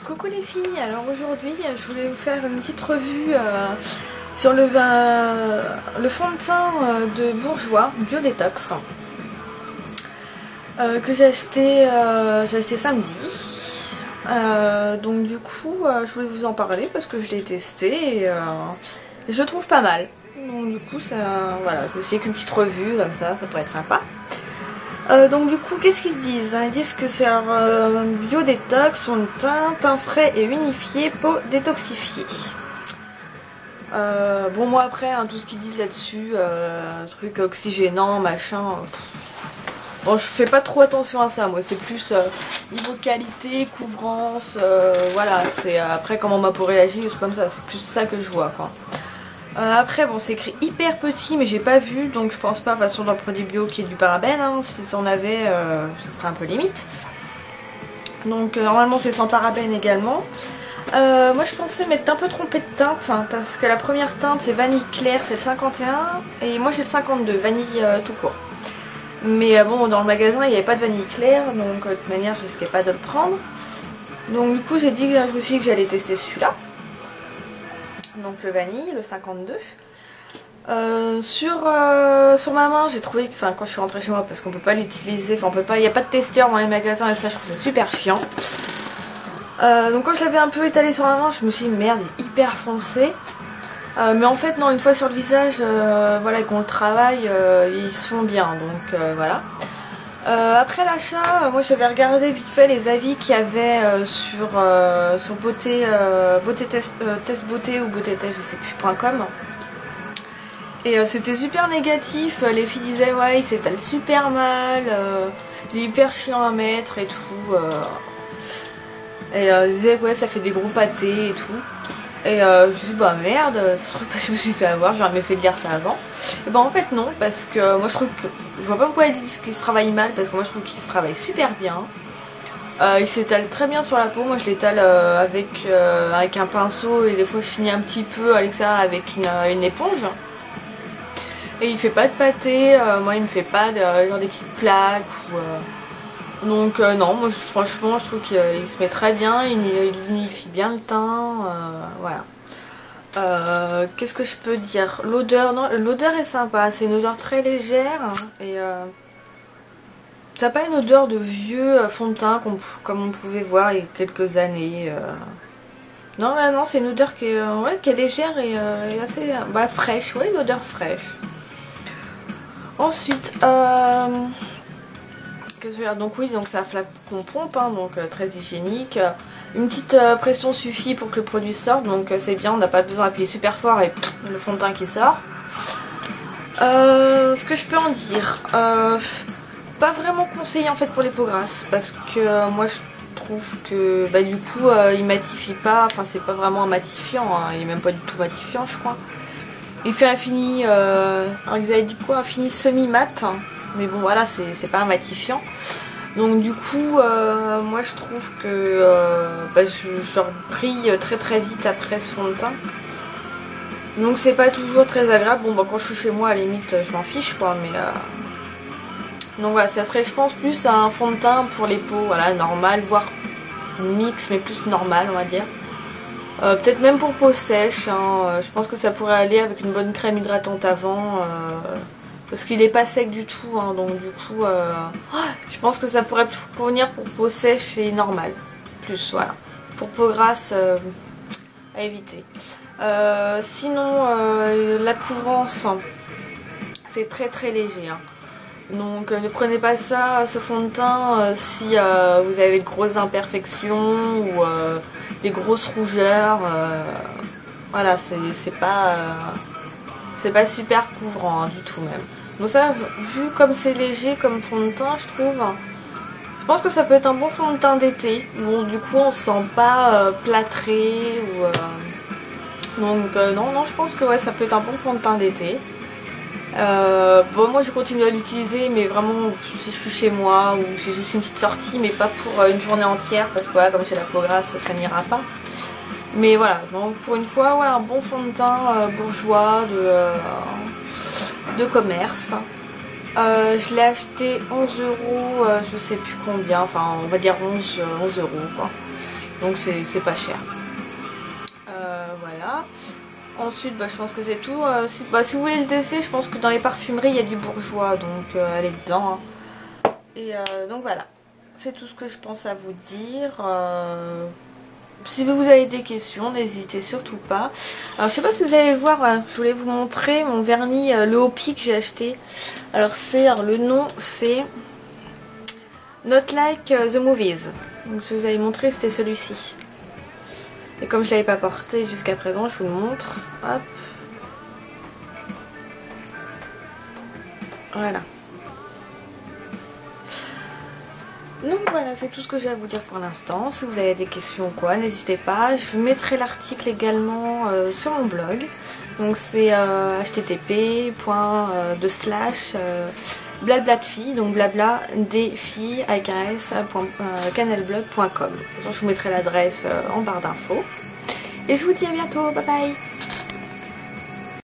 Coucou les filles, alors aujourd'hui je voulais vous faire une petite revue sur le fond de teint de Bourjois Bio Détox que j'ai acheté samedi. Donc du coup je voulais vous en parler parce que je l'ai testé et je le trouve pas mal. Donc du coup ça, voilà, je me suis dit qu'une petite revue comme ça pourrait être sympa. Donc du coup, qu'est-ce qu'ils se disent? Ils disent que c'est un bio détox, fond de teint frais et unifié, peau détoxifiée. Bon, moi après, tout ce qu'ils disent là-dessus, truc oxygénant, machin, bon, je fais pas trop attention à ça, moi c'est plus niveau qualité, couvrance, voilà, c'est après comment ma peau réagit, comme ça, c'est plus ça que je vois, quoi. Après bon, c'est écrit hyper petit mais j'ai pas vu, donc je pense pas de toute façon dans le produit bio qui est du parabène, hein. Si on avait ce serait un peu limite. Donc normalement c'est sans parabène également. Moi je pensais m'être un peu trompée de teinte, hein, parce que la première teinte c'est vanille claire, c'est le 51 et moi j'ai le 52, vanille tout court. Mais bon, dans le magasin il n'y avait pas de vanille claire, donc de toute manière je risquais pas de le prendre. Donc du coup je me suis dit que j'allais tester celui-là. Donc le vanille, le 52. Sur ma main, j'ai trouvé que, quand je suis rentrée chez moi, parce qu'on peut pas l'utiliser, on peut pas, il n'y a pas de testeur dans les magasins et ça je trouve ça super chiant. Donc quand je l'avais un peu étalé sur ma main, je me suis dit merde, il est hyper foncé. Mais en fait non, une fois sur le visage, voilà, qu'on le travaille, ils se font bien, donc voilà. Après l'achat, moi j'avais regardé vite fait les avis qu'il y avait sur beauté, test beauté ou beauté test, je sais plus.com. Et c'était super négatif, les filles disaient ouais il s'étale super mal, il est hyper chiant à mettre et tout. Et ils disaient ouais ça fait des gros pâtés et tout. Et je me suis dit bah merde, ça se trouve pas que je me suis fait avoir, j'aurais jamais fait de lire ça avant. Et bah en fait non, parce que moi je trouve que, je vois pas pourquoi ils disent qu'il se travaille mal, parce que moi je trouve qu'il se travaille super bien. Il s'étale très bien sur la peau, moi je l'étale avec un pinceau et des fois je finis un petit peu à l'extérieur avec une éponge. Et il fait pas de pâté, moi il me fait pas genre des petites plaques ou... Donc non, moi franchement je trouve qu'il se met très bien, il unifie bien le teint, voilà. Qu'est-ce que je peux dire? L'odeur, non, l'odeur est sympa, c'est une odeur très légère et ça n'a pas une odeur de vieux fond de teint comme on pouvait voir il y a quelques années. Non, là, non, c'est une odeur qui est, ouais, qui est légère et assez fraîche, ouais, une odeur fraîche. Ensuite, donc oui, donc c'est un flacon pompe, hein, donc très hygiénique. Une petite pression suffit pour que le produit sorte, donc c'est bien, on n'a pas besoin d'appuyer super fort et le fond de teint qui sort. Ce que je peux en dire, pas vraiment conseillé en fait pour les peaux grasses, parce que moi je trouve que du coup il matifie pas, enfin c'est pas vraiment un matifiant, hein, il est même pas du tout matifiant je crois. Il fait un fini, alors ils avaient dit quoi, un fini semi-mat, mais bon voilà, c'est pas un matifiant. Donc du coup, moi je trouve que je brille très très vite après ce fond de teint. Donc c'est pas toujours très agréable. Bon quand je suis chez moi à la limite je m'en fiche quoi, mais donc voilà, ça serait je pense plus un fond de teint pour les peaux, voilà, normal, voire mix mais plus normal on va dire. Peut-être même pour peau sèche, hein, je pense que ça pourrait aller avec une bonne crème hydratante avant, parce qu'il n'est pas sec du tout, hein, donc du coup, je pense que ça pourrait convenir pour peau sèche et normale, plus, voilà. Pour peau grasse, à éviter. Sinon, la couvrance, c'est très très léger, hein. Donc ne prenez pas ça, ce fond de teint, si vous avez de grosses imperfections ou des grosses rougeurs. Voilà, c'est pas super couvrant, hein, du tout même. Donc ça, vu comme c'est léger comme fond de teint, je pense que ça peut être un bon fond de teint d'été. Bon, du coup on se sent pas plâtré ou donc non, je pense que ouais, ça peut être un bon fond de teint d'été. Bon moi je continue à l'utiliser, mais vraiment si je suis chez moi ou j'ai juste une petite sortie, mais pas pour une journée entière, parce que voilà, comme j'ai la peau grasse ça n'ira pas. Mais voilà, donc pour une fois, ouais, un bon fond de teint bourgeois de commerce. Je l'ai acheté 11 €, je sais plus combien, enfin on va dire 11 € quoi. Donc c'est pas cher. Voilà. Ensuite, je pense que c'est tout. Si vous voulez le tester, je pense que dans les parfumeries, il y a du Bourjois, donc allez dedans. Hein. Et donc voilà, c'est tout ce que je pense à vous dire. Si vous avez des questions, n'hésitez surtout pas. Alors je sais pas si vous allez voir, je voulais vous montrer mon vernis, le Hopi que j'ai acheté. Alors le nom c'est Not Like the Movies. Donc je vous avais montré, c'était celui-ci. Et comme je l'avais pas porté jusqu'à présent, je vous le montre. Hop. Voilà. Donc voilà, c'est tout ce que j'ai à vous dire pour l'instant. Si vous avez des questions ou quoi, n'hésitez pas. Je vous mettrai l'article également sur mon blog. Donc c'est http://blabla de filles, donc blabla des filles avec un s.canalblog.com. De toute façon, je vous mettrai l'adresse en barre d'infos. Et je vous dis à bientôt, bye bye.